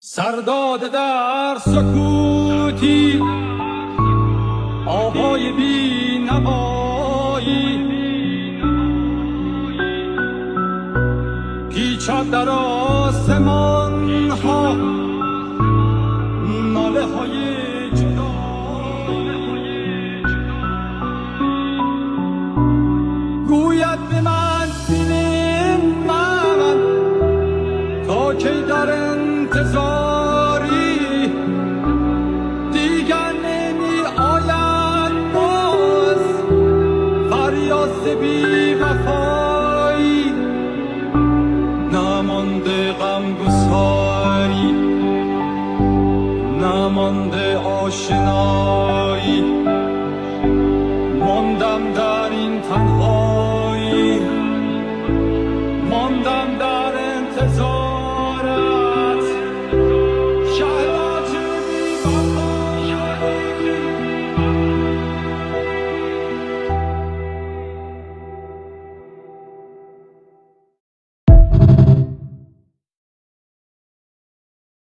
سرداد در سکوتی آهای بی نوایی پیچد در آسمان ها ناله های گوید به من بینیم من تا کی در انتظاری دیگر نمی آید باز فریاد بی وفایی نمانده غمگساری نمانده آشنایی ماندم در